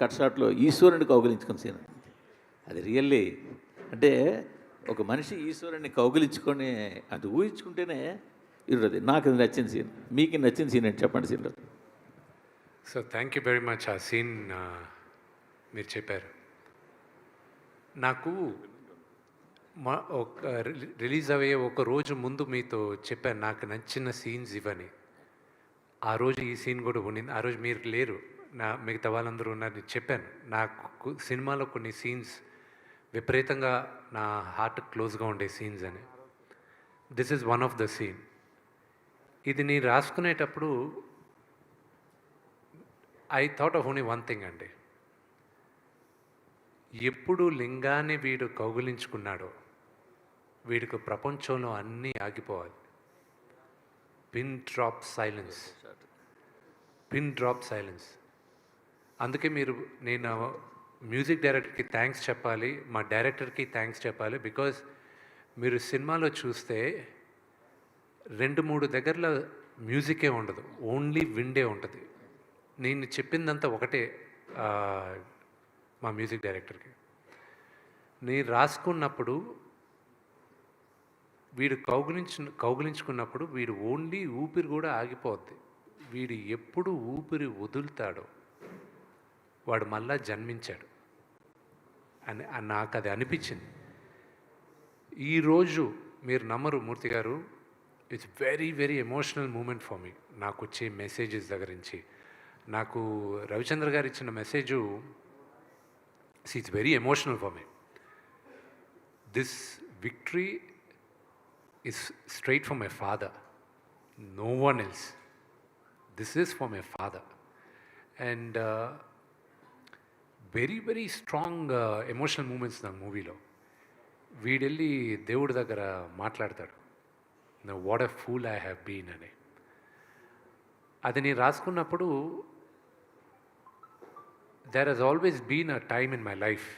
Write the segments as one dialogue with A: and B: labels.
A: Cut షాట్లో ఈశ్వరుని కౌగిలించుకున్న scene. అది రియల్లీ అంటే ఒక మనిషి ఈశ్వరుని కౌగిలించుకొని అది ఊహించుకుంటేనే ఇరుది. నాకు అది నచ్చిన సీన్. మీకు నచ్చిన సీన్ ఏంటి చెప్పండి సీన్లో.
B: So thank you very much. ఆ సీన్ మీరు చెప్పారు. నాకు ఒక రిలీజ్ అయ్యే ఒక రోజు ముందు మీతో చెప్పాను నాకు నచ్చిన సీన్స్ ఇవని. ఆ రోజు ఈ సీన్ కూడా ఉండింది. ఆ రోజు మీరు లేరు, మిగతా వాళ్ళందరూ ఉన్నారని చెప్పాను. నాకు సినిమాలో కొన్ని సీన్స్ విపరీతంగా నా హార్ట్ క్లోజ్గా ఉండే సీన్స్ అని. This is one of the scene. ఇది నేను రాసుకునేటప్పుడు I thought of only one thing అండి. ఎప్పుడు లింగాన్ని వీడు కౌగిలించుకున్నాడో వీడికి ప్రపంచంలో అన్నీ ఆగిపోవాలి. Pin drop silence, pin drop silence. అందుకే నేను మ్యూజిక్ డైరెక్టర్కి థ్యాంక్స్ చెప్పాలి, మా డైరెక్టర్కి థ్యాంక్స్ చెప్పాలి. బికాజ్ మీరు సినిమాలో చూస్తే 2-3 దగ్గరలో మ్యూజికే ఉండదు, ఓన్లీ విండే ఉంటుంది. నేను చెప్పిందంతా ఒకటే మా మ్యూజిక్ డైరెక్టర్కి. నేను రాసుకున్నప్పుడు వీడు కౌగిలించుకున్నప్పుడు వీడు ఓన్లీ ఊపిరి కూడా ఆగిపోద్ది. వీడు ఎప్పుడు ఊపిరి వదులుతాడో వాడు మళ్ళా జన్మించాడు అని నాకు అది అనిపించింది. ఈరోజు మీరు నమ్మరు మూర్తి గారు, it's very very emotional moment for me. నాకు వచ్చే మెసేజెస్ దగ్గర నుంచి నాకు రవిచంద్ర గారు ఇచ్చిన message it's very emotional for me. This victory is straight from my father, no one else. This is from my father. And very very strong emotional moments in the movie lo వీడెళ్ళి దేవుడి దగ్గర మాట్లాడతాడు, what a fool I have been అని. అది నేను రాసుకున్నప్పుడు there has always been a time in my life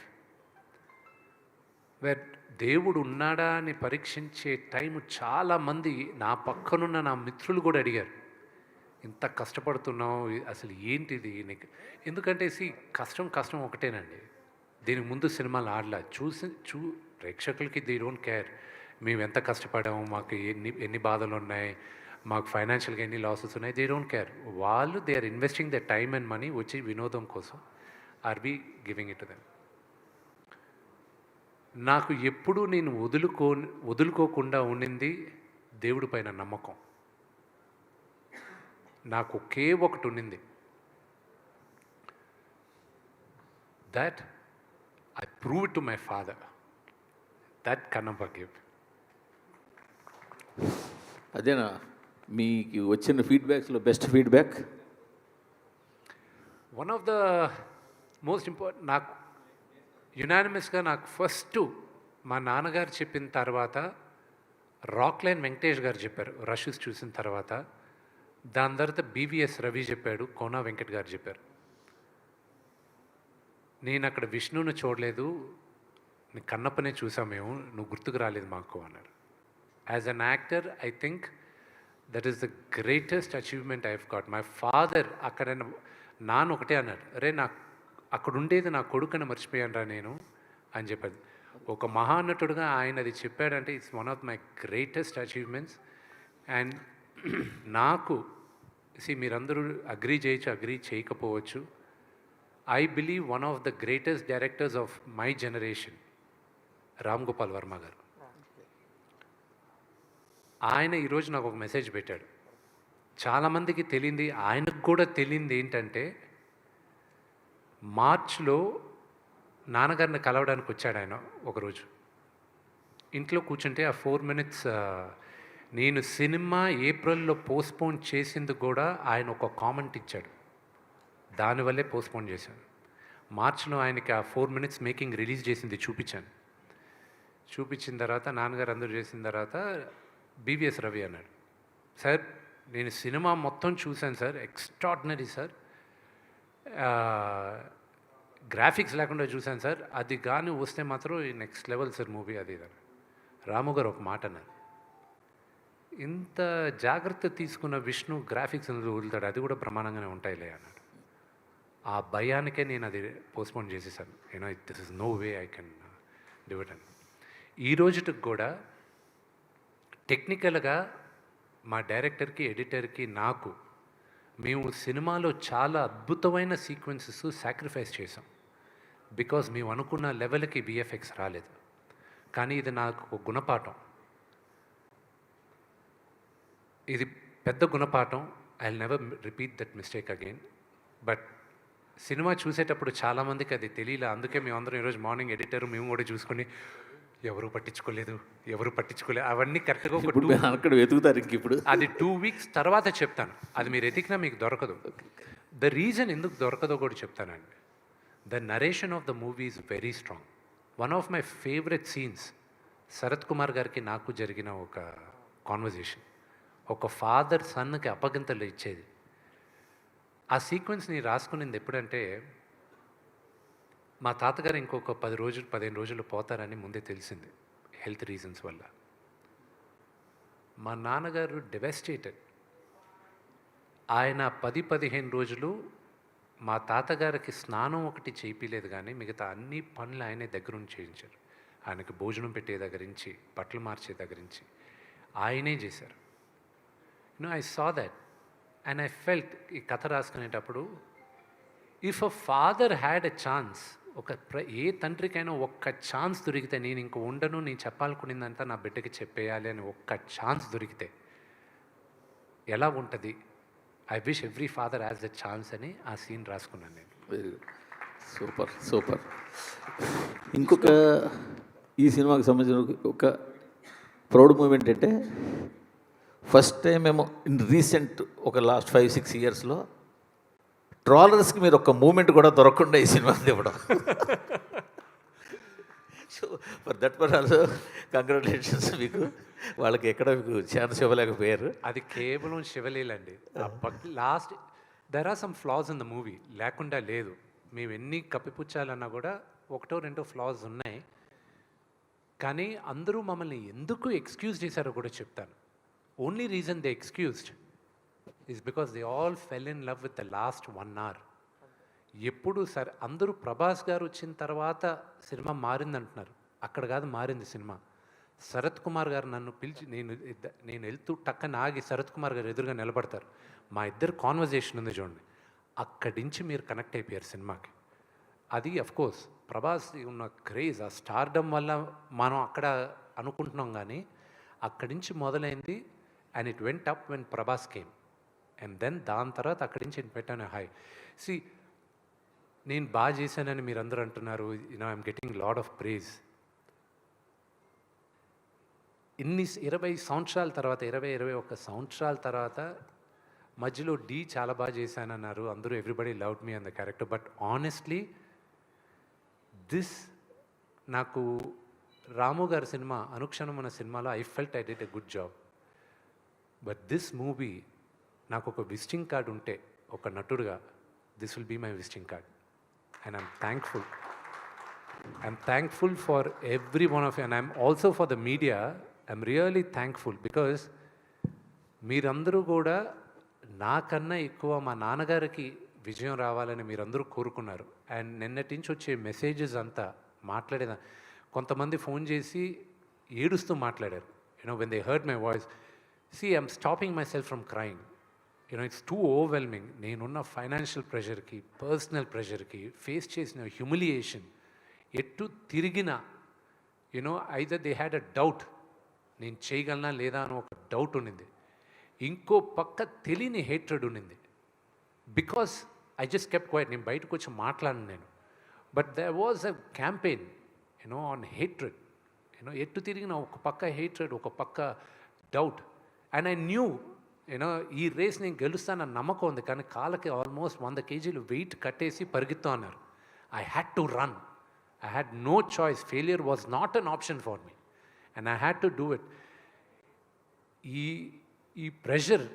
B: where దేవుడు ఉన్నాడా అని పరీక్షించే టైం చాలామంది నా పక్కనున్న నా మిత్రులు కూడా అడిగారు, ఇంత కష్టపడుతున్నావు అసలు ఏంటిది నీకు. ఎందుకంటే కష్టం ఒకటేనండి. దీనికి ముందు సినిమాలు ఆడలా ప్రేక్షకులకి దే డోంట్ కేర్ మేము ఎంత కష్టపడాము, మాకు ఎన్ని బాధలు ఉన్నాయి, మాకు ఫైనాన్షియల్గా ఎన్ని లాసెస్ ఉన్నాయి, దే డోంట్ కేర్. వాళ్ళు they are investing the time and money వచ్చి వినోదం కోసం. Are we giving it to them. నాకు ఎప్పుడు నేను వదులుకోకుండా ఉండింది దేవుడి పైన నమ్మకం. నాకు ఒకే ఒకటి ఉండింది, that I prove it to my father, that can never give.
A: అదేనా మీకు వచ్చిన ఫీడ్బ్యాక్స్లో best feedback?
B: One of the most important, నాకు యునానిమస్గా నాకు ఫస్ట్ మా నాన్నగారు చెప్పిన తర్వాత రాక్లైన్ వెంకటేష్ గారు చెప్పారు రషెస్ చూసిన తర్వాత. దాని తర్వాత బీవీఎస్ రవి చెప్పాడు, కోనా వెంకట్ గారు చెప్పారు. నేను అక్కడ విష్ణువుని చూడలేదు, నీ కన్నప్పనే చూసాం మేము, నువ్వు గుర్తుకు రాలేదు మాకు అన్నారు. As an actor I think that is the greatest achievement I have got. My father అక్కడ నాన్న ఒకటే అన్నాడు, అరే నాకు అక్కడ ఉండేది నా కొడుకుని మర్చిపోయాను నేను అని చెప్పాడు. ఒక మహానటుడుగా ఆయన అది చెప్పాడంటే it's one of my greatest achievements. And నాకు మీరందరూ అగ్రీ చేయొచ్చు, అగ్రీ చేయకపోవచ్చు, I believe one of the greatest directors of my generation Ram Gopal Varma గారు. ఆయన ఈరోజు నాకు ఒక మెసేజ్ పెట్టాడు. చాలామందికి తెలియంది, ఆయనకు కూడా తెలియంది ఏంటంటే మార్చ్లో నాన్నగారిని కలవడానికి వచ్చాడు ఆయన ఒకరోజు. ఇంట్లో కూర్చుంటే ఆ 4 minutes నేను సినిమా ఏప్రిల్లో పోస్ట్పోన్ చేసింది కూడా ఆయన ఒక కామెంట్ ఇచ్చాడు, దానివల్లే పోస్ట్పోన్ చేశాను. మార్చ్లో ఆయనకి ఆ 4 minutes మేకింగ్ రిలీజ్ చేసింది చూపించాను. చూపించిన తర్వాత నాన్నగారు అందరూ చేసిన తర్వాత బీవీఎస్ రవి అన్నాడు, సార్ నేను సినిమా మొత్తం చూశాను సార్, ఎక్స్ట్రాడినరీ సార్, గ్రాఫిక్స్ లేకుండా చూశాను సార్, అది కానీ వస్తే మాత్రం నెక్స్ట్ లెవెల్ సార్ మూవీ అది ఇది. రాము గారు ఒక మాట అన్నారు, ఇంత జాగ్రత్త తీసుకున్న విష్ణు గ్రాఫిక్స్ వదులుతాడు, అది కూడా ప్రమాణంగానే ఉంటాయిలే అన్నాడు. ఆ భయానికే నేను అది పోస్ట్పోన్ చేసేసాను. This is no way I can do it అని. ఈ రోజుటికి కూడా టెక్నికల్గా మా డైరెక్టర్కి, ఎడిటర్కి, నాకు మేము సినిమాలో చాలా అద్భుతమైన సీక్వెన్సెస్ సాక్రిఫైస్ చేసాం. బికాజ్ మేము అనుకున్న లెవెల్కి విఎఫ్ఎక్స్ రాలేదు. కానీ ఇది నాకు ఒక గుణపాఠం. ఇది పెద్ద గుణపాఠం. I will never repeat that mistake again. But cinema చూసేటప్పుడు చాలామందికి అది తెలియలే. అందుకే మేమందరం ఈరోజు మార్నింగ్ ఎడిటర్ మేము కూడా చూసుకొని ఎవరు పట్టించుకోలేదు అవన్నీ కరెక్ట్గా
A: అక్కడ వెతుకుతారు ఇంక ఇప్పుడు.
B: అది 2 weeks తర్వాత చెప్తాను. అది మీరు ఎతికినా మీకు దొరకదు. ద రీజన్ ఎందుకు దొరకదో కూడా చెప్తానండి. The narration of the movie is very strong. One of my favourite scenes Sarath Kumar గారికి నాకు జరిగిన ఒక కాన్వర్జేషన్. ఒక ఫాదర్ సన్కి అప్పగింతలు ఇచ్చేది. ఆ సీక్వెన్స్ని రాసుకునేది ఎప్పుడంటే, మా తాతగారు ఇంకొక 15 రోజులు పోతారని ముందే తెలిసింది హెల్త్ రీజన్స్ వల్ల. మా నాన్నగారు డెవెస్టేటెడ్. ఆయన 10-15 రోజులు మా తాతగారికి స్నానం ఒకటి చేయించలేదు, కానీ మిగతా అన్ని పనులు ఆయనే దగ్గరుండి చేయించారు. ఆయనకి భోజనం పెట్టే దగ్గర నుంచి, బట్టలు మార్చే దగ్గర నుంచి ఆయనే చేశారు. I saw that and I felt. ఈ కథ రాసుకునేటప్పుడు, if a father had a chance, ఏ తండ్రికైనా ఒక్క ఛాన్స్ దొరికితే, నేను ఇంక ఉండను, నేను చెప్పాలనుకునేదంతా నా బిడ్డకి చెప్పేయాలి అని ఒక్క ఛాన్స్ దొరికితే ఎలా ఉంటుంది? I wish every father has the chance అని ఆ సీన్ రాసుకున్నాను నేను.
A: Very good, super. ఇంకొక ఈ సినిమాకి సంబంధించిన ఒక ప్రౌడ్ మూమెంట్ అంటే, ఫస్ట్ టైం మేము ఇన్ రీసెంట్ ఒక లాస్ట్ 5-6 ఇయర్స్లో ట్రాలర్స్కి మీరు ఒక మూమెంట్ కూడా దొరకకుండా ఈ సినిమా ఇవ్వడం. So for that per also congratulations మీకు. వాళ్ళకి ఎక్కడ మీకు ఛాన్స్ ఇవ్వలేకపోయారు.
B: అది కేవలం శివలీలండి. Last there are some flaws in the movie, లేకుండా లేదు. మేము ఎన్ని కప్పిపుచ్చాలన్నా కూడా 1-2 ఫ్లాస్ ఉన్నాయి. కానీ అందరూ మమ్మల్ని ఎందుకు ఎక్స్క్యూజ్ చేశారో కూడా చెప్తాను. Only reason they excused is because they all fell in love with the last 1 hour. ఎప్పుడు సరే అందరూ ప్రభాస్ గారు వచ్చిన తర్వాత సినిమా మారిందంటున్నారు. అక్కడ కాదు మారింది సినిమా. శరత్ కుమార్ గారు నన్ను పిలిచి, నేను వెళ్తూ టక్కన ఆగి శరత్ కుమార్ గారు ఎదురుగా నిలబడతారు. మా ఇద్దరు కాన్వర్జేషన్ ఉంది చూడండి, అక్కడి నుంచి మీరు కనెక్ట్ అయిపోయారు సినిమాకి. అది అఫ్కోర్స్ ప్రభాస్ ఉన్న క్రేజ్, ఆ స్టార్డమ్ వల్ల మనం అక్కడ అనుకుంటున్నాం, కానీ అక్కడి నుంచి మొదలైంది. And it went up when Prabhas came. And then దాని తర్వాత అక్కడి నుంచి నేను పెట్టాను హై. సి, నేను బాగా చేశానని మీరు అందరూ అంటున్నారు. I'm getting lot of praise. 20 సంవత్సరాల తర్వాత, 21 సంవత్సరాల తర్వాత మధ్యలో చాలా బాగా చేశానన్నారు అందరూ. Everybody loved me on the character. But honestly నాకు రాము గారి సినిమా అనుక్షణం అన్న సినిమాలో I felt I did a good job. But this movie నాకు ఒక విజిటింగ్ కార్డ్ ఉంటే, ఒక నటుడుగా, this will be my visiting card. And I'm thankful for every one of you. And I'm also for the media. I'm really thankful because మీరందరూ కూడా నాకన్నా ఎక్కువ మా నాన్నగారికి విజయం రావాలని మీరందరూ కోరుకున్నారు. అండ్ నిన్నటి నుంచి వచ్చే మెసేజెస్ అంతా మాట్లాడేదా, కొంతమంది ఫోన్ చేసి ఏడుస్తూ మాట్లాడారు. When they heard my voice. See, I'm stopping myself from crying. It's too overwhelming. నేనున్న ఫైనాన్షియల్ ప్రెషర్కి, పర్సనల్ ప్రెషర్కి, ఫేస్ చేసిన హ్యూమిలియేషన్, ఎటు తిరిగిన either they had a doubt, నేను చేయగలనా లేదా అని ఒక డౌట్ ఉన్నింది. ఇంకో పక్క తెలియని హేట్రెడ్ ఉన్నింది. Because I just kept quiet. నేను బయటకు వచ్చి మాట్లాడను నేను. But there was a campaign on hatred. ఎటు తిరిగిన ఒక పక్క హేట్రెడ్, ఒక పక్క డౌట్. అండ్ ఐ న్యూ ఈ రేస్ నేను గెలుస్తానన్న నమ్మకం ఉంది. కానీ కాళ్ళకి ఆల్మోస్ట్ 100 kgs వెయిట్ కట్టేసి పరిగెత్తు అన్నారు. I had to run. I had no choice. Failure was not an option for me and I had to do it. ఈ ప్రెషర్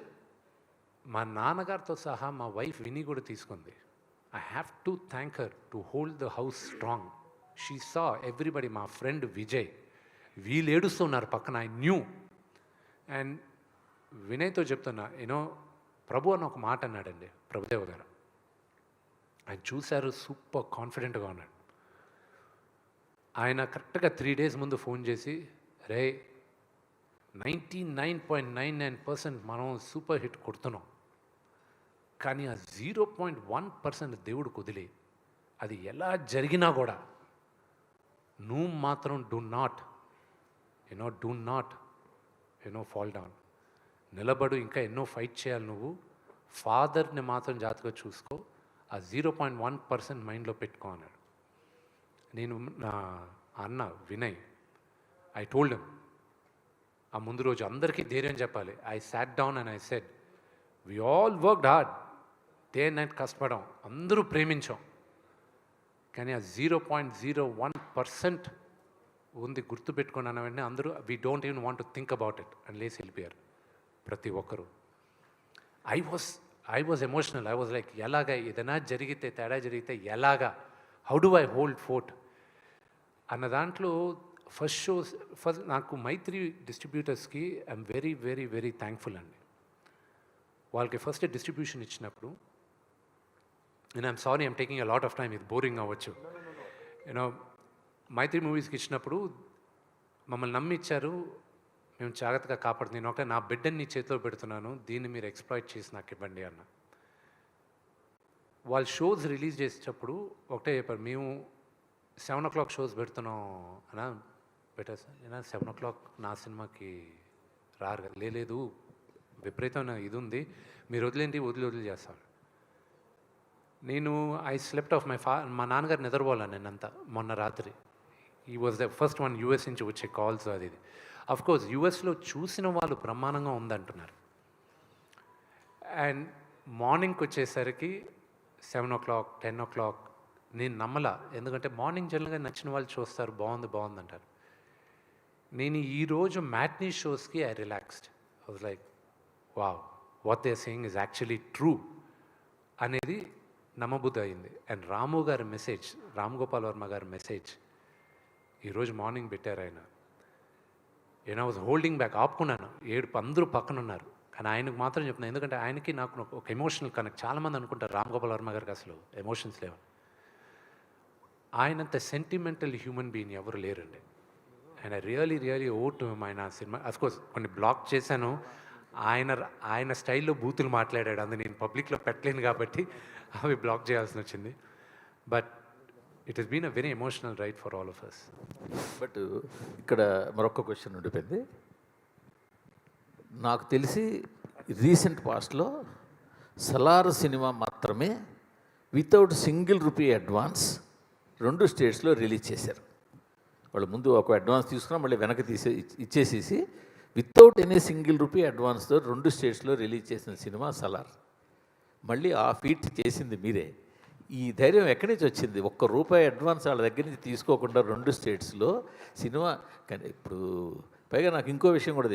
B: మా నాన్నగారితో సహా మా వైఫ్ విని కూడా తీసుకుంది. I have to thank her to hold the house strong. She saw everybody. మా friend Vijay, వీళ్ళు ఏడుస్తున్నారు పక్కన. I knew. అండ్ వినయ్తో చెప్తున్నా, ప్రభు అని ఒక మాట అన్నాడండి ప్రభుదేవ గారు. ఆయన చూశారు, సూపర్ కాన్ఫిడెంట్గా ఉన్నాడు. ఆయన కరెక్ట్గా 3 days ముందు ఫోన్ చేసి, రే 99.99% మనం సూపర్ హిట్ కొడుతున్నాం, కానీ ఆ 0.1% దేవుడు కుదిలే, అది ఎలా జరిగినా కూడా నువ్వు మాత్రం డూ నాట్ ఫాల్ డౌన్, నిలబడు, ఇంకా ఎన్నో ఫైట్ చేయాలి నువ్వు, ఫాదర్ని మాత్రం జాగ్రత్తగా చూసుకో, ఆ 0.1% మైండ్లో పెట్టుకో అన్నాడు. నేను నా అన్న వినయ్, ఐ టోల్డ్ హిమ్, ఆ ముందు రోజు అందరికీ ధైర్యం చెప్పాలి. I sat down and I said, we all worked hard, day and night కష్టపడాం, అందరూ ప్రేమించాం, కానీ ఆ 0.01% ఉంది, గుర్తుపెట్టుకుని అన్న వెంటనే అందరూ we don't even want to think about it అని లేసి వెళ్ళిపోయారు ప్రతి ఒక్కరూ. I was emotional. I was like, ఎలాగా ఏదైనా జరిగితే, తేడా జరిగితే ఎలాగా, how do I hold fort అన్న దాంట్లో ఫస్ట్ నాకు మైత్రి డిస్ట్రిబ్యూటర్స్కి I'm very very very thankful అండి. వాళ్ళకి ఫస్ట్ డిస్ట్రిబ్యూషన్ ఇచ్చినప్పుడు, నేను I'm sorry I'm taking a lot of time, ఇది బోరింగ్ అవ్వచ్చు, యూనో మైత్రి మూవీస్కి ఇచ్చినప్పుడు మమ్మల్ని నమ్మి ఇచ్చారు, మేము జాగ్రత్తగా కాపాడుతుంది, నేను ఒకటే నా బిడ్డని నీ చేతిలో పెడుతున్నాను, దీన్ని మీరు ఎక్స్ప్లాయిట్ చేసి నాకు ఇవ్వండి అన్న. వాళ్ళు షోస్ రిలీజ్ చేసేటప్పుడు ఒకటే చెప్పారు, మేము 7 o'clock షోస్ పెడుతున్నాం అన్నా, బెటర్ సార్, నేను 7 o'clock నా సినిమాకి రారు కదా, లేదు విపరీతమైన ఇది ఉంది, మీరు వదిలేంటి, వదిలి చేస్తాను. నేను ఐ స్లెప్ట్ ఆఫ్ మా నాన్నగారు నిద్రపోవాలి నేనంతా మొన్న రాత్రి. ఈ was the first one US నుంచి వచ్చే కాల్స్, అది ఇది. అఫ్కోర్స్ యూఎస్లో చూసిన వాళ్ళు బ్రహ్మాండంగా ఉందంటున్నారు. అండ్ మార్నింగ్కి వచ్చేసరికి 7 o'clock 10 o'clock నేను నమ్మలా, ఎందుకంటే మార్నింగ్ జనరల్గా నచ్చిన వాళ్ళు చూస్తారు, బాగుంది అంటారు. నేను ఈరోజు మ్యాట్నీ షోస్కి I relaxed. I was like, wow, what they are saying is actually true అనేది నమ్మబుద్ధి అయింది. అండ్ రాము గారి మెసేజ్, రామ్ గోపాల్ వర్మ గారి మెసేజ్ ఈరోజు మార్నింగ్ పెట్టారు ఆయన. నేను ఐ వాజ్ హోల్డింగ్ బ్యాక్, ఆపుకున్నాను, ఏడుపు, అందరూ పక్కన ఉన్నారు, కానీ ఆయనకు మాత్రం చెప్తున్నాను, ఎందుకంటే ఆయనకి నాకు ఒక ఎమోషనల్ కనెక్ట్. చాలామంది అనుకుంటారు రామ్ గోపాల్ వర్మ గారికి అసలు ఎమోషన్స్ లేవు. ఆయనంత సెంటిమెంటల్ హ్యూమన్ బీయింగ్ ఎవరు లేరండి. And I really owe to ఆయన సినిమా. అఫ్కోర్స్ కొన్ని బ్లాక్ చేశాను, ఆయన స్టైల్లో బూతులు మాట్లాడాడు, అందుకు నేను పబ్లిక్లో పెట్టలేను కాబట్టి అవి బ్లాక్ చేయాల్సి వచ్చింది. But it has been a very emotional ride for all of us.
A: But ఇక్కడ మరొక క్వశ్చన్ ఉండిపోయింది. నాకు తెలిసి రీసెంట్ పాస్ట్లో సలార్ సినిమా మాత్రమే వితౌట్ సింగిల్ రూపీ అడ్వాన్స్ 2 స్టేట్స్లో రిలీజ్ చేశారు. వాళ్ళు ముందు ఒక అడ్వాన్స్ తీసుకున్నా మళ్ళీ వెనక్కి ఇచ్చేసేసి వితౌట్ ఎనీ సింగిల్ రూపీ అడ్వాన్స్తో 2 స్టేట్స్లో రిలీజ్ చేసిన సినిమా సలార్. మళ్ళీ ఆ ఫీట్ చేసింది మీరే. ఈ ధైర్యం ఎక్కడి నుంచి వచ్చింది? ₹1 అడ్వాన్స్ వాళ్ళ దగ్గర నుంచి తీసుకోకుండా 2 స్టేట్స్లో సినిమా. కానీ ఇప్పుడు పైగా నాకు ఇంకో విషయం కూడా తెలుసు.